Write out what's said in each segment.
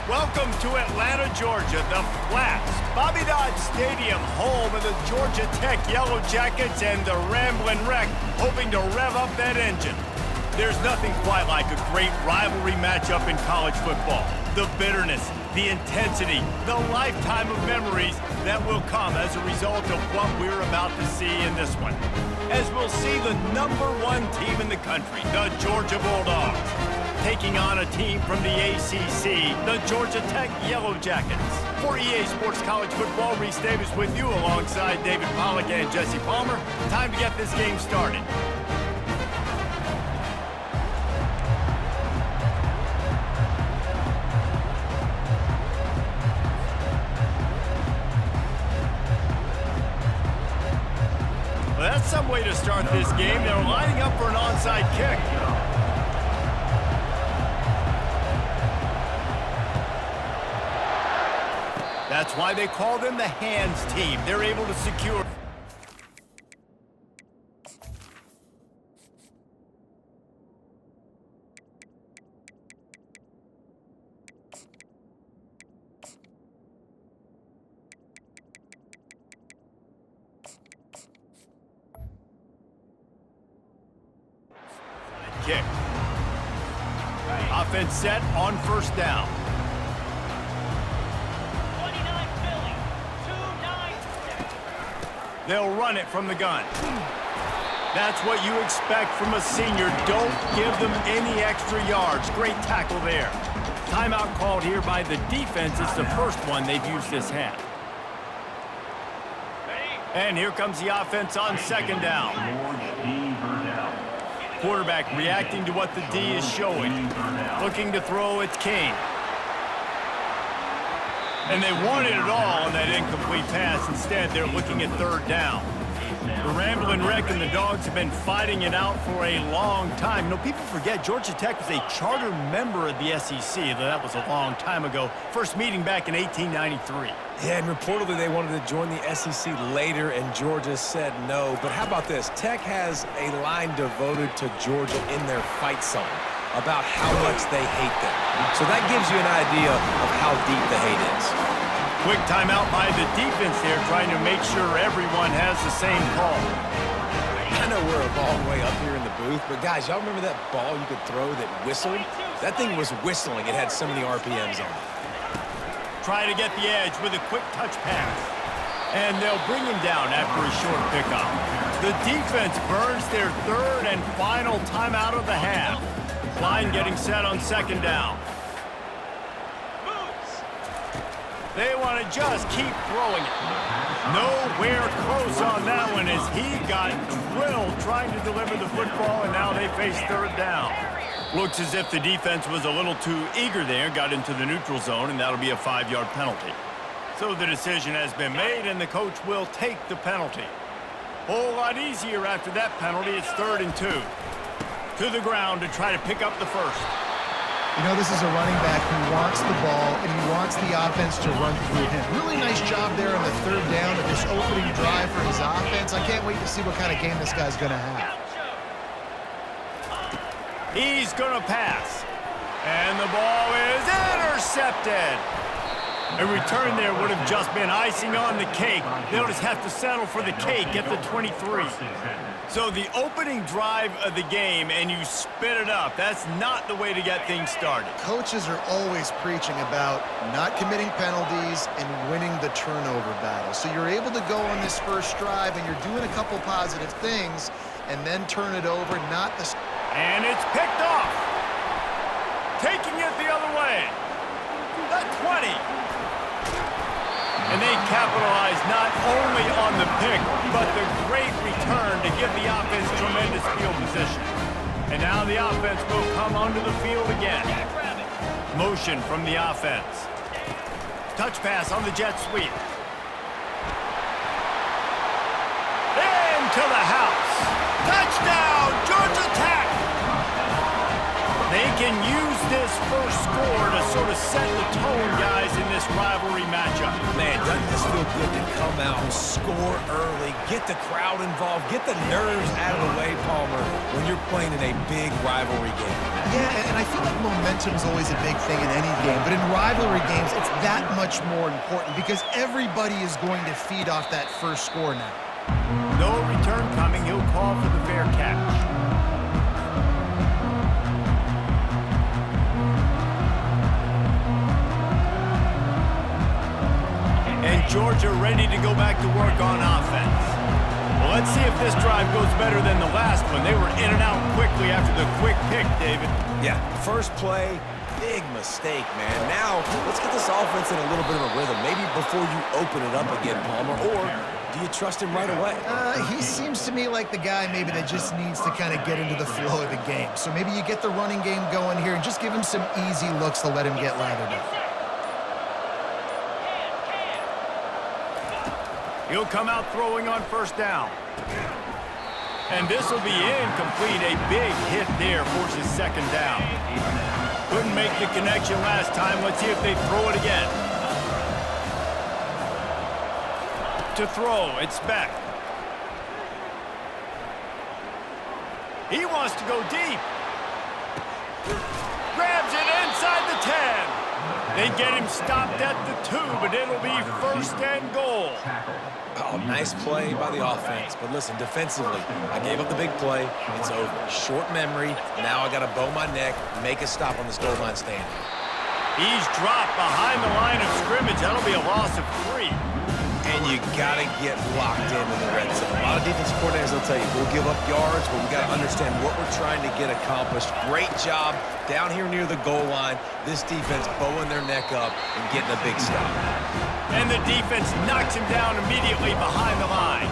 Welcome to Atlanta, Georgia, the Flats, Bobby Dodd Stadium, home of the Georgia Tech Yellow Jackets and the Ramblin' Wreck, hoping to rev up that engine. There's nothing quite like a great rivalry matchup in college football. The bitterness, the intensity, the lifetime of memories that will come as a result of what we're about to see in this one. As we'll see the #1 team in the country, the Georgia Bulldogs, taking on a team from the ACC, the Georgia Tech Yellow Jackets. For EA Sports College Football, Reese Davis with you alongside David Pollack and Jesse Palmer. Time to get this game started. Well, that's some way to start this game. They're lining up for an onside kick. That's why they call them the hands team. They're able to secure. Kick. Offense set on first down. They'll run it from the gun. That's what you expect from a senior. Don't give them any extra yards. Great tackle there. Timeout called here by the defense. It's the first one they've used this half. And here comes the offense on second down. Quarterback reacting to what the D is showing. Looking to throw, it's King. And they wanted it all on that incomplete pass. Instead, they're looking at third down. The Ramblin' Wreck and the Dogs have been fighting it out for a long time. You know, people forget Georgia Tech was a charter member of the SEC, though that was a long time ago. First meeting back in 1893. Yeah, and reportedly they wanted to join the SEC later, and Georgia said no. But how about this? Tech has a line devoted to Georgia in their fight song about how much they hate them. So that gives you an idea of how deep the hate is. Quick timeout by the defense there, trying to make sure everyone has the same call. I know we're a long way up here in the booth, but guys, y'all remember that ball you could throw that whistled? That thing was whistling. It had so many RPMs on it. Try to get the edge with a quick touch pass. And they'll bring him down after a short pickup. The defense burns their third and final timeout of the half. Line getting set on second down. They want to just keep throwing it. Nowhere close on that one as he got drilled trying to deliver the football, and now they face third down. Looks as if the defense was a little too eager there, got into the neutral zone, and that'll be a 5-yard penalty. So the decision has been made, and the coach will take the penalty. Whole lot easier after that penalty. It's 3rd and 2. To the ground to try to pick up the first. You know, this is a running back who wants the ball, and he wants the offense to run through him. Really nice job there on the third down of this opening drive for his offense. I can't wait to see what kind of game this guy's going to have. He's going to pass. And the ball is intercepted. A return there would have just been icing on the cake. They'll just have to settle for the cake at the 23. So the opening drive of the game, and you spit it up. That's not the way to get things started. Coaches are always preaching about not committing penalties and winning the turnover battle. So you're able to go on this first drive, and you're doing a couple positive things, and then turn it over, not the... And it's picked off. Taking it the other way. The 20. And they capitalize not only on the pick, but the great return to give the offense tremendous field position. And now the offense will come onto the field again. Motion from the offense. Touch pass on the jet sweep. Into the house. Touchdown, Georgia Tech! They can use this first score to sort of set the tone, guys, in this rivalry matchup. Man, doesn't this feel good to come out, score early, get the crowd involved, get the nerves out of the way, Palmer, when you're playing in a big rivalry game? Yeah, and I feel like momentum is always a big thing in any game, but in rivalry games, it's that much more important because everybody is going to feed off that first score now. No return coming. He'll call for the fair catch. And Georgia ready to go back to work on offense. Well, let's see if this drive goes better than the last one. They were in and out quickly after the quick pick, David. Yeah, first play, big mistake, man. Now, let's get this offense in a little bit of a rhythm. Maybe before you open it up again, Palmer, or do you trust him right away? He seems to me like the guy maybe that just needs to kind of get into the flow of the game. So maybe you get the running game going here and just give him some easy looks to let him get lathered up. He'll come out throwing on first down. And this will be incomplete. A big hit there forces second down. Couldn't make the connection last time. Let's see if they throw it again. To throw, it's Beck. He wants to go deep. Grabs it inside the 10. They get him stopped at the 2, but it'll be first and goal. Oh, nice play by the offense. But listen, defensively, I gave up the big play. It's over. Short memory. Now I got to bow my neck, make a stop on this goal line stand. He's dropped behind the line of scrimmage. That'll be a loss of 3. And you got to get locked into the red zone. A lot of defensive coordinators will tell you, we'll give up yards, but we got to understand what we're trying to get accomplished. Great job down here near the goal line. This defense bowing their neck up and getting a big stop. And the defense knocks him down immediately behind the line.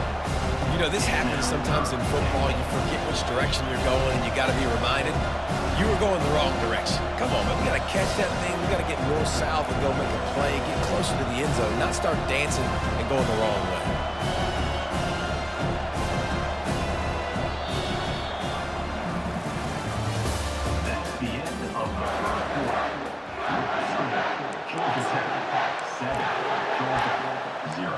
You know, this happens sometimes in football. You forget which direction you're going, and you got to be reminded you were going the wrong direction. Come on, man. We got to catch that thing. We got to get north-south and go make a play, get closer to the end zone, not start dancing and going the wrong way. That's the end of the first quarter. Georgia Tech 7, Georgia 0.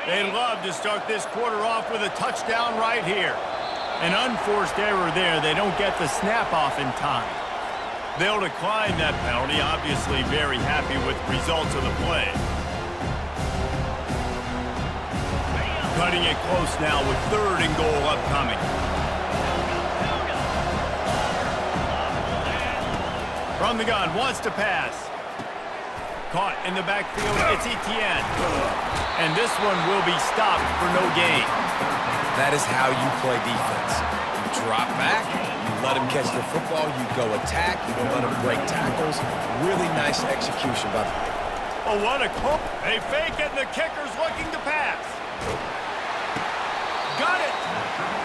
They'd love to start this quarter off with a touchdown right here. An unforced error there. They don't get the snap off in time. They'll decline that penalty, obviously very happy with the results of the play. Cutting it close now with 3rd and goal upcoming. From the gun, wants to pass. Caught in the backfield, it's Etienne. And this one will be stopped for no gain. That is how you play defense. You drop back, you let him catch the football, you go attack, you don't let him break tackles. Really nice execution by the... Oh, what a call. They fake it, and the kicker's looking to pass. Got it.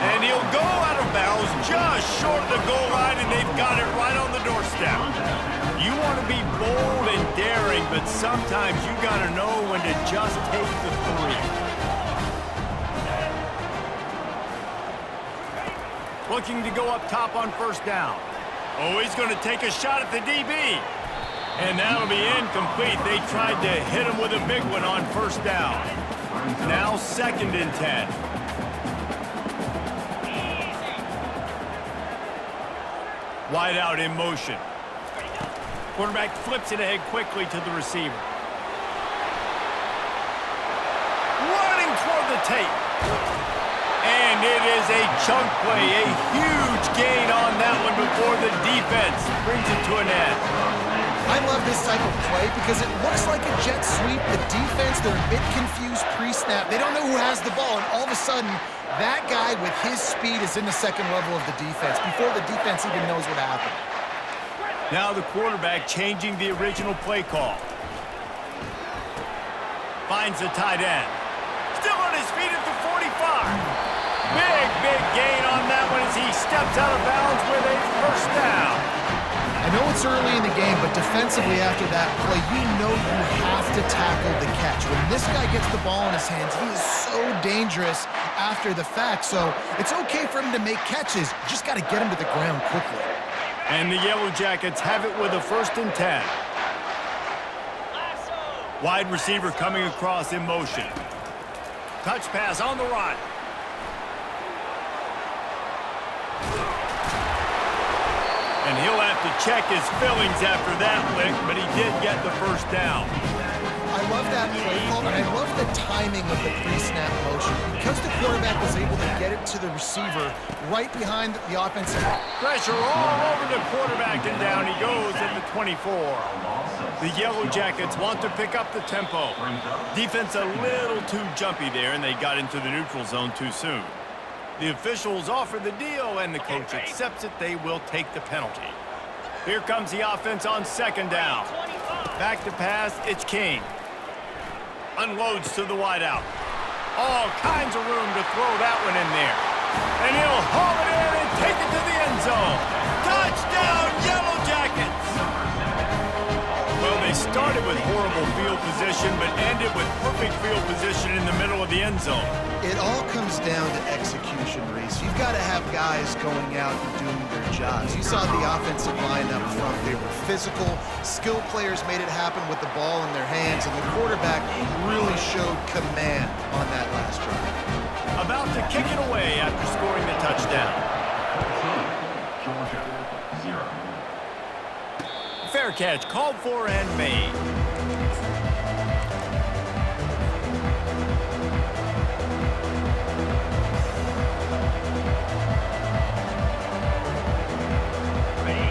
And he'll go out of bounds just short of the goal line, and they've got it right on the doorstep. You want to be bold and daring, but sometimes you got to know when to just take the 3. Looking to go up top on first down. Oh, he's going to take a shot at the DB. And that'll be incomplete. They tried to hit him with a big one on first down. Now 2nd and 10. Wide out in motion. Quarterback flips it ahead quickly to the receiver. Running toward the tape. And it is a chunk play, a huge gain on that one before the defense brings it to an end. I love this type of play because it looks like a jet sweep. The defense, they're a bit confused pre-snap. They don't know who has the ball, and all of a sudden, that guy with his speed is in the 2nd level of the defense before the defense even knows what happened. Now the quarterback changing the original play call. Finds the tight end. Still on his feet at the 45. Big gain on that one as he steps out of bounds with a first down. I know it's early in the game, but defensively after that play, you know you have to tackle the catch. When this guy gets the ball in his hands, he is so dangerous after the fact. So it's okay for him to make catches. You just got to get him to the ground quickly. And the Yellow Jackets have it with a 1st and 10. Wide receiver coming across in motion. Touch pass on the run. And he'll have to check his fillings after that lick, but he did get the 1st down. I love that play call, and I love the timing of the pre-snap motion. Because the quarterback was able to get it to the receiver right behind the offensive. Pressure all over the quarterback, and down he goes at the 24. The Yellow Jackets want to pick up the tempo. Defense a little too jumpy there, and they got into the neutral zone too soon. The officials offer the deal, and the coach accepts it. They will take the penalty. Here comes the offense on 2nd down. Back to pass, it's King. Unloads to the wideout. All kinds of room to throw that one in there. And he'll haul it in and take it to the end zone. Touchdown, Yellow Jackets! Well, they started with horrible field position, but ended with perfect field position in the middle of the end zone. It all comes down to execution, Reese. You've got to have guys going out and doing their jobs. You saw the offensive line up front. They were physical. Skilled players made it happen with the ball in their hands, and the quarterback really showed command on that last drive. About to kick it away after scoring the touchdown. Georgia, 0. Fair catch called for and made.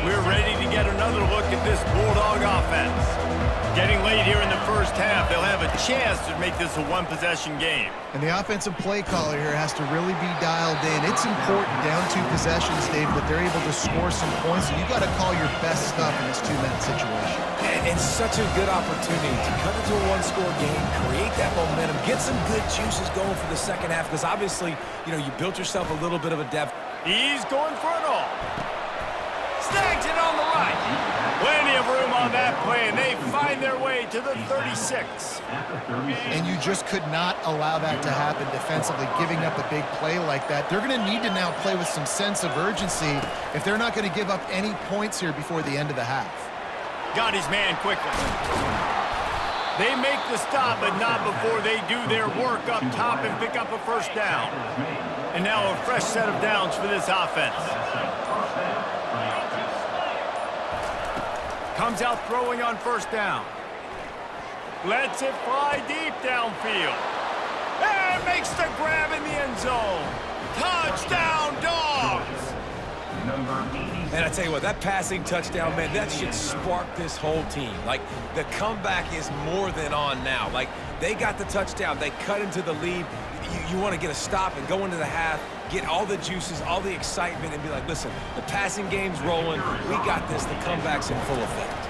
We're ready to get another look at this Bulldog offense. Getting late here in the 1st half, they'll have a chance to make this a 1-possession game. And the offensive play caller here has to really be dialed in. It's important down 2 possessions, Dave, that they're able to score some points. So you got to call your best stuff in this 2-minute situation. And such a good opportunity to cut into a 1-score game, create that momentum, get some good juices going for the 2nd half, because obviously, you know, you built yourself a little bit of a depth. He's going for it all. Snags it on the right. Plenty of room on that play, and they find their way to the 36. And you just could not allow that to happen defensively, giving up a big play like that. They're going to need to now play with some sense of urgency if they're not going to give up any points here before the end of the half. Got his man quickly. They make the stop, but not before they do their work up top and pick up a 1st down. And now a fresh set of downs for this offense. Comes out throwing on 1st down. Lets it fly deep downfield. And makes the grab in the end zone. Touchdown, Dogs! And I tell you what, that passing touchdown, man, that should spark this whole team. Like, the comeback is more than on now. Like, they got the touchdown. They cut into the lead. You want to get a stop and go into the half, get all the juices, all the excitement, and be like, listen, the passing game's rolling. We got this. The comeback's in full effect.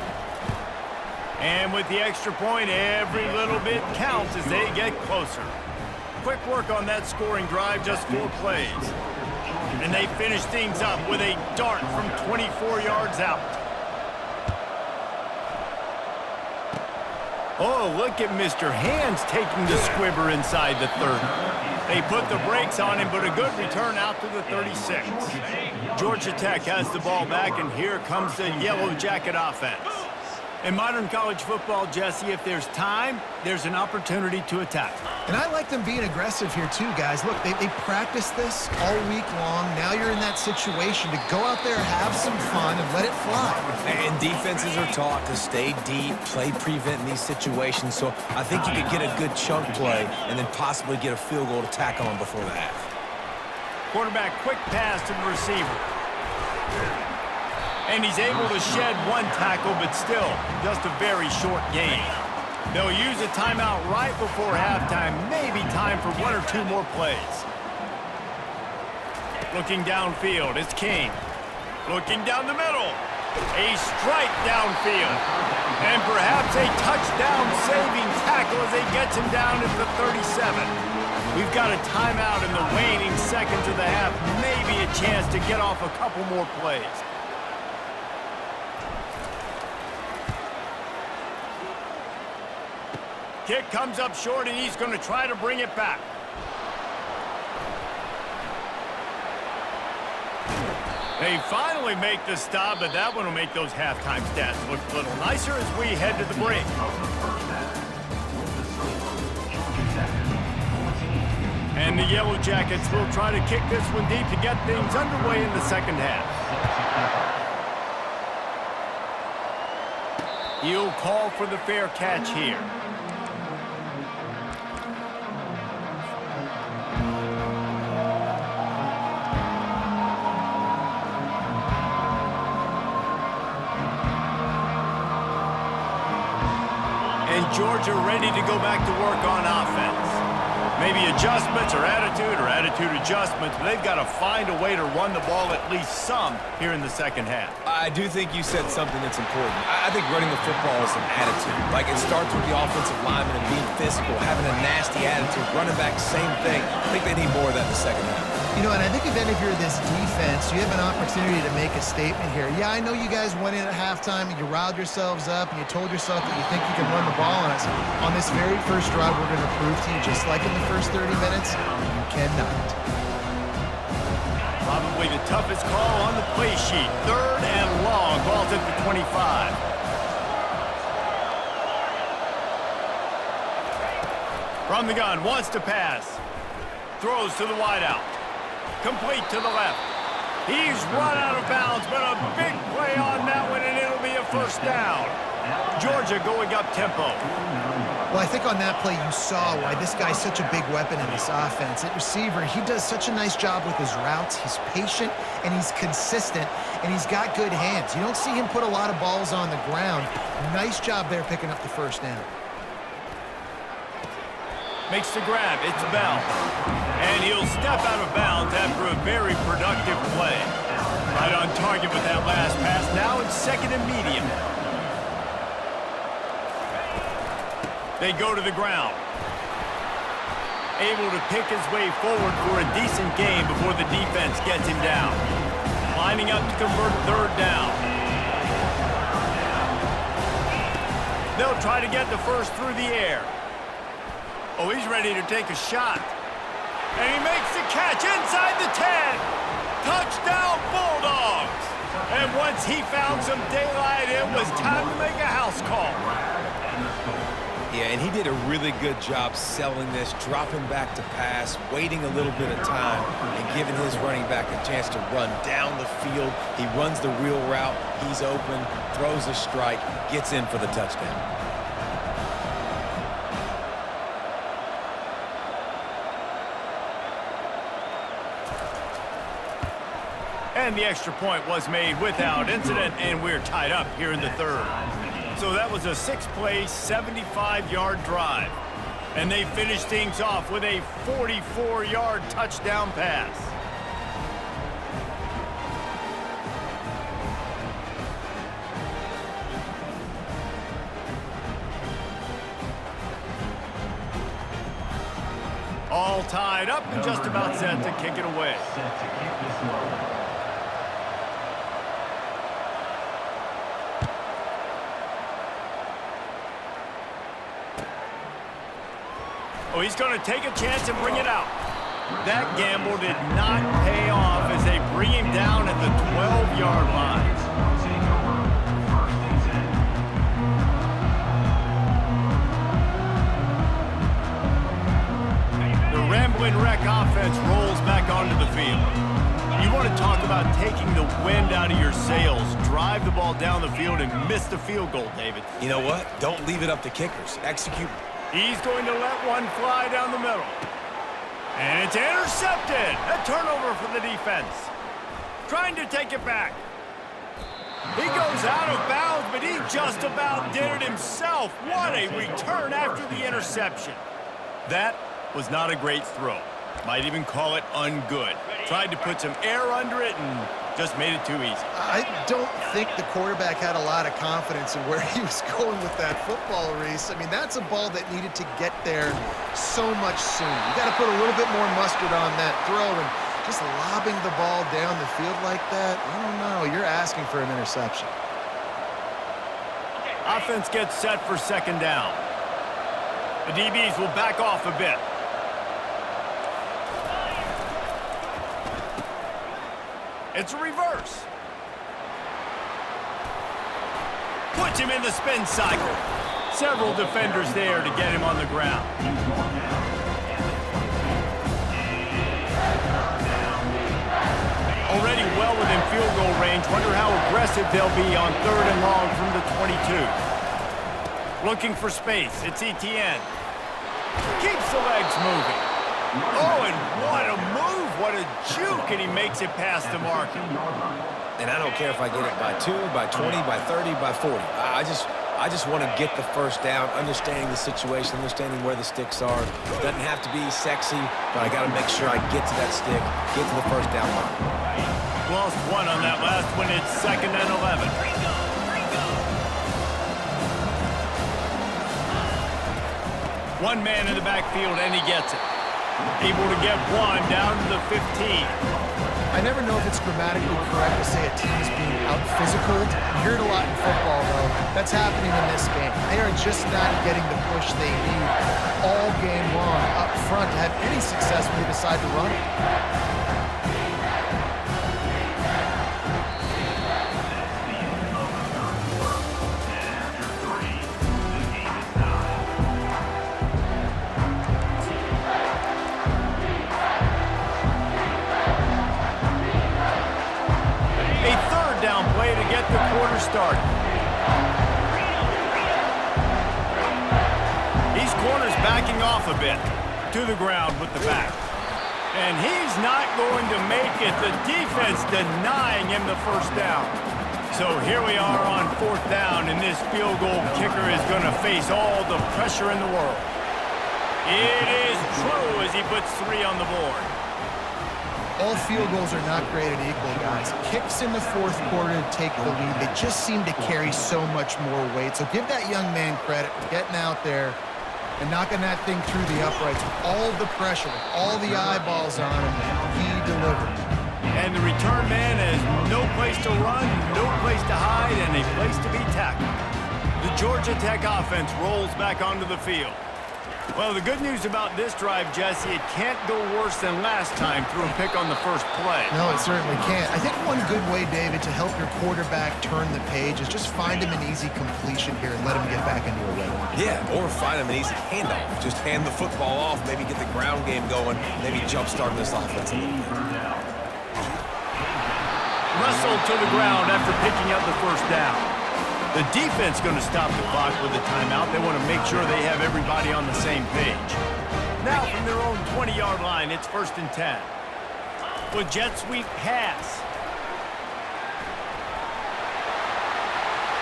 And with the extra point, every little bit counts as they get closer. Quick work on that scoring drive, just 4 plays. And they finish things up with a dart from 24 yards out. Oh, look at Mr. Hands taking the squibber inside the 30. They put the brakes on him, but a good return out to the 36. Georgia Tech has the ball back, and here comes the Yellow Jacket offense. In modern college football, Jesse, if there's time, there's an opportunity to attack. And I like them being aggressive here too, guys. Look, they practice this all week long. Now you're in that situation to go out there, have some fun, and let it fly. And defenses are taught to stay deep, play prevent in these situations. So I think you could get a good chunk play and then possibly get a field goal to tack on before the half. Quarterback quick pass to the receiver. And he's able to shed 1 tackle, but still just a very short gain. They'll use a timeout right before halftime, maybe time for 1 or 2 more plays. Looking downfield, it's King. Looking down the middle. A strike downfield. And perhaps a touchdown-saving tackle as they gets him down at the 37. We've got a timeout in the waning seconds of the half. Maybe a chance to get off a couple more plays. Kick comes up short, and he's going to try to bring it back. They finally make the stop, but that one will make those halftime stats look a little nicer as we head to the break. And the Yellow Jackets will try to kick this one deep to get things underway in the second half. He'll call for the fair catch here. And Georgia ready to go back to work on offense. Maybe adjustments or attitude adjustments, but they've got to find a way to run the ball at least some here in the second half. I do think you said something that's important. I think running the football is an attitude. Like, it starts with the offensive lineman and being physical, having a nasty attitude. Running back, same thing. I think they need more of that in the second half. You know, and I think if you're this defense, you have an opportunity to make a statement here. Yeah, I know you guys went in at halftime and you riled yourselves up and you told yourself that you think you can run the ball on us. On this very first drive, we're going to prove to you, just like in the first 30 minutes, you cannot. Probably the toughest call on the play sheet. 3rd and long. Ball's at the 25. From the gun, wants to pass. Throws to the wideout. Complete to the left. He's run out of bounds, but a big play on that one, and it'll be a first down. Georgia going up tempo. Well, I think on that play you saw why this guy's such a big weapon in this offense. At receiver, he does such a nice job with his routes. He's patient, and he's consistent, and he's got good hands. You don't see him put a lot of balls on the ground. Nice job there picking up the first down. Makes the grab. It's Bell. And he'll step out of bounds after a very productive play. Right on target with that last pass. Now it's 2nd and medium. They go to the ground. Able to pick his way forward for a decent game before the defense gets him down. Lining up to convert 3rd down. They'll try to get the first through the air. Oh, he's ready to take a shot. And he makes the catch inside the 10. Touchdown, Bulldogs. And once he found some daylight, it was time to make a house call. Yeah, and he did a really good job selling this, dropping back to pass, waiting a little bit of time, and giving his running back a chance to run down the field. He runs the wheel route. He's open, throws a strike, gets in for the touchdown. And the extra point was made without incident, and we're tied up here in the 3rd. So that was a 6-play, 75-yard drive. And they finished things off with a 44-yard touchdown pass. All tied up and just about set to kick it away. Oh, he's going to take a chance and bring it out. That gamble did not pay off as they bring him down at the 12-yard line. The Rambling Wreck offense rolls back onto the field. You want to talk about taking the wind out of your sails. Drive the ball down the field and miss the field goal, David. You know what? Don't leave it up to kickers. Execute. He's going to let one fly down the middle. And it's intercepted. A turnover for the defense. Trying to take it back. He goes out of bounds, but he just about did it himself. What a return after the interception. That was not a great throw. Might even call it ungood. Tried to put some air under it and just made it too easy. I don't think the quarterback had a lot of confidence in where he was going with that football, Reese. I mean, that's a ball that needed to get there so much sooner. You got to put a little bit more mustard on that throw, and just lobbing the ball down the field like that, I don't know. You're asking for an interception. Offense gets set for 2nd down. The DBs will back off a bit. It's a reverse. Puts him in the spin cycle. Several defenders there to get him on the ground. Already well within field goal range. Wonder how aggressive they'll be on 3rd and long from the 22. Looking for space. It's Etienne. Keeps the legs moving. Oh, and what a move. What a juke. And he makes it past the marker. And I don't care if I get it by 2, by 20, by 30, by 40. I just want to get the first down, understanding the situation, understanding where the sticks are. It doesn't have to be sexy, but I got to make sure I get to that stick, get to the first down line. Lost 1 on that last one. It's 2nd and 11. One man in the backfield, and he gets it. Able to get 1 down to the 15. I never know if it's grammatically correct to say a team's being out-physicaled. You hear it a lot in football, though. That's happening in this game. They are just not getting the push they need all game long up front to have any success when they decide to run it. To get the quarter started. These corners backing off a bit to the ground with the back. And he's not going to make it. The defense denying him the first down. So here we are on 4th down, and this field goal kicker is going to face all the pressure in the world. It is true as he puts 3 on the board. All field goals are not created equal, guys. Kicks in the 4th quarter to take the lead. They just seem to carry so much more weight. So give that young man credit for getting out there and knocking that thing through the uprights with all the pressure, with all the eyeballs on him. He delivered. And the return man has no place to run, no place to hide, and a place to be tackled. The Georgia Tech offense rolls back onto the field. Well, the good news about this drive, Jesse, it can't go worse than last time through and pick on the first play. No, it certainly can't. I think one good way, David, to help your quarterback turn the page is just find him an easy completion here and let him get back into a rhythm. Yeah, or find him an easy handoff. Just hand the football off, maybe get the ground game going, maybe jumpstart this offense a little bit. Wrestled to the ground after picking up the first down. The defense going to stop the clock with a timeout. They want to make sure they have everybody on the same page. Now from their own 20-yard line, it's 1st and 10. With jet sweep pass.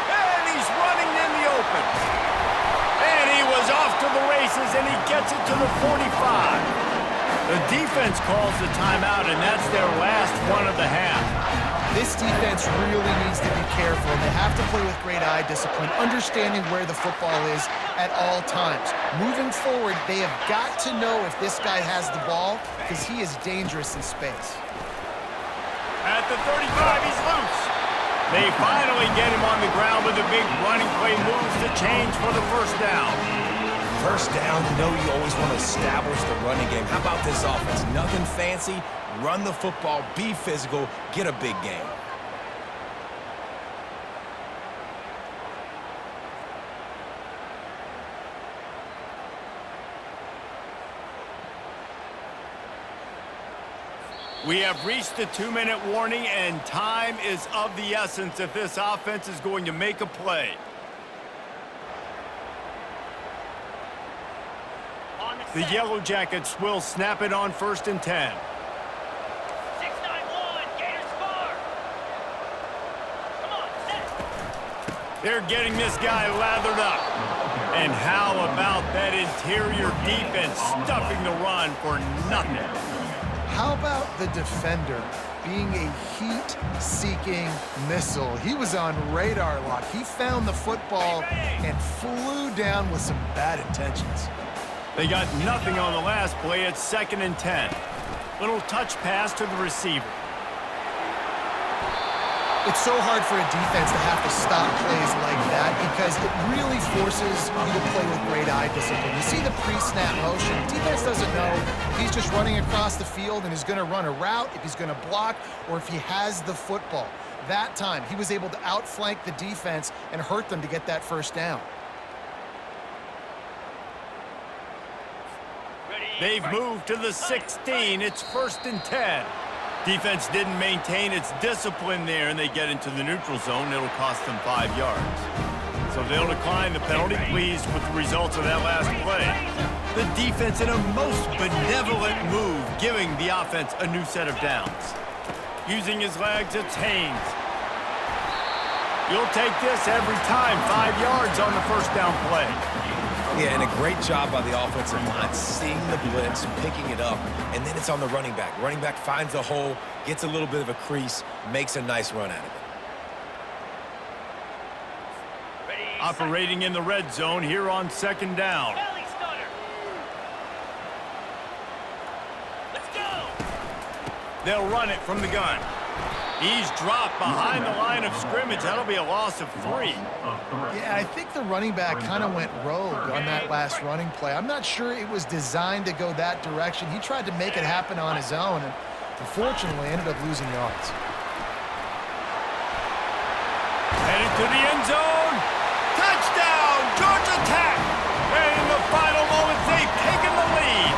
And he's running in the open. And he was off to the races, and he gets it to the 45. The defense calls the timeout, and that's their last one of the half. This defense really needs to be careful, and they have to play with great eye discipline, understanding where the football is at all times. Moving forward, they have got to know if this guy has the ball, because he is dangerous in space. At the 35, he's loose. They finally get him on the ground with a big running play moves to change for the first down. First down, you know you always want to establish the running game. How about this offense? Nothing fancy. Run the football, be physical, get a big game. We have reached the 2-minute warning, and time is of the essence if this offense is going to make a play. The Yellow Jackets will snap it on 1st and 10. They're getting this guy lathered up. And how about that interior defense stuffing the run for nothing? How about the defender being a heat-seeking missile? He was on radar lock. He found the football and flew down with some bad intentions. They got nothing on the last play. It's 2nd and 10. Little touch pass to the receiver. It's so hard for a defense to have to stop plays like that because it really forces you to play with great eye discipline. You see the pre-snap motion. Defense doesn't know if he's just running across the field and is going to run a route, if he's going to block, or if he has the football. That time, he was able to outflank the defense and hurt them to get that first down. They've moved to the 16. It's 1st and 10. Defense didn't maintain its discipline there, and they get into the neutral zone. It'll cost them 5 yards. So they'll decline the penalty, pleased with the results of that last play. The defense in a most benevolent move, giving the offense a new set of downs. Using his legs, it's Haynes. You'll take this every time. 5 yards on the first down play. Yeah, and a great job by the offensive line, seeing the blitz, picking it up, and then it's on the running back. Running back finds a hole, gets a little bit of a crease, makes a nice run out of it. Operating in the red zone here on 2nd down. Let's go. They'll run it from the gun. He's dropped behind the line of scrimmage. That'll be a loss of 3. Yeah, I think the running back kind of went rogue on that last running play. I'm not sure it was designed to go that direction. He tried to make it happen on his own, and unfortunately ended up losing yards. Headed to the end zone. Touchdown, Georgia Tech! And in the final moments, they've taken the lead.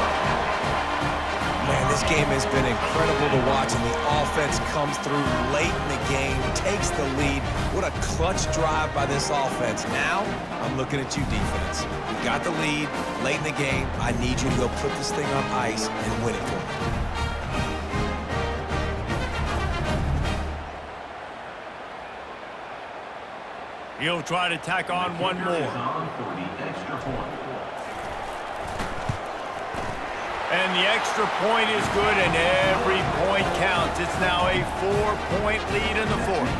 Man, this game has been incredible to watch, and the offense comes through late in the game, takes the lead. What a clutch drive by this offense. Now, I'm looking at you, defense. You got the lead late in the game. I need you to go put this thing on ice and win it for me. He'll try to tack on one more. And the extra point is good, and every point counts. It's now a 4-point lead in the 4th.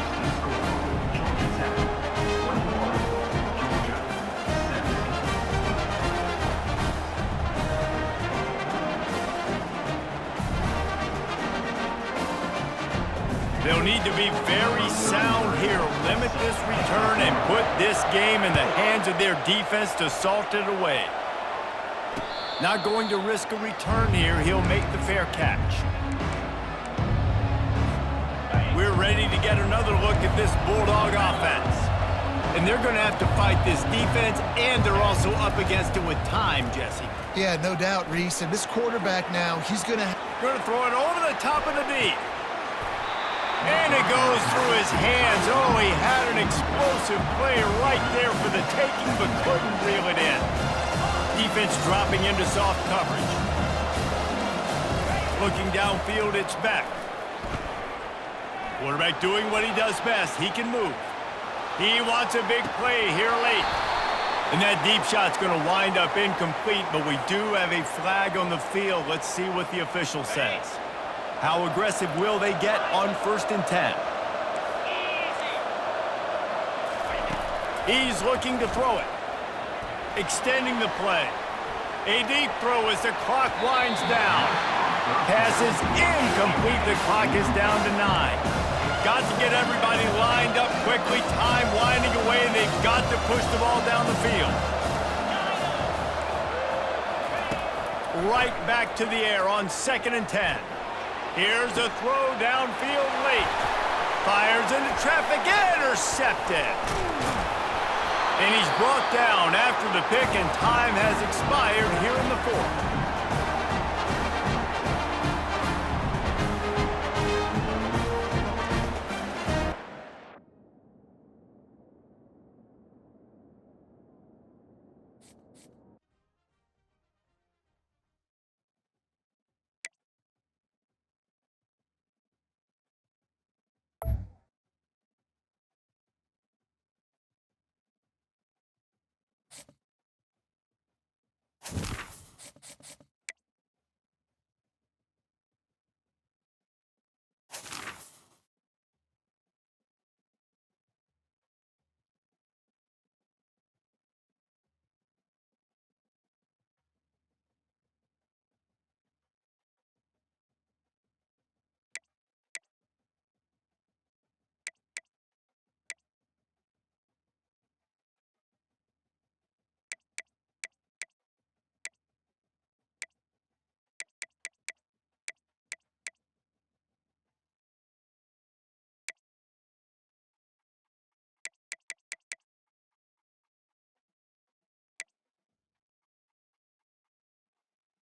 They'll need to be very sound here, limit this return, and put this game in the hands of their defense to salt it away. Not going to risk a return here. He'll make the fair catch. We're ready to get another look at this Bulldog offense. And they're going to have to fight this defense, and they're also up against it with time, Jesse. Yeah, no doubt, Reese. And this quarterback now, he's going to throw it over the top of the knee. And it goes through his hands. Oh, he had an explosive play right there for the taking, but couldn't reel it in. Defense dropping into soft coverage. Looking downfield, it's back. Quarterback doing what he does best. He can move. He wants a big play here late. And that deep shot's going to wind up incomplete, but we do have a flag on the field. Let's see what the official says. How aggressive will they get on 1st and 10? He's looking to throw it. Extending the play. A deep throw as the clock winds down. Pass is incomplete. The clock is down to 9. Got to get everybody lined up quickly. Time winding away, and they've got to push the ball down the field. Right back to the air on 2nd and 10. Here's a throw downfield late. Fires into traffic, intercepted. And he's brought down after the pick, and time has expired here in the 4th.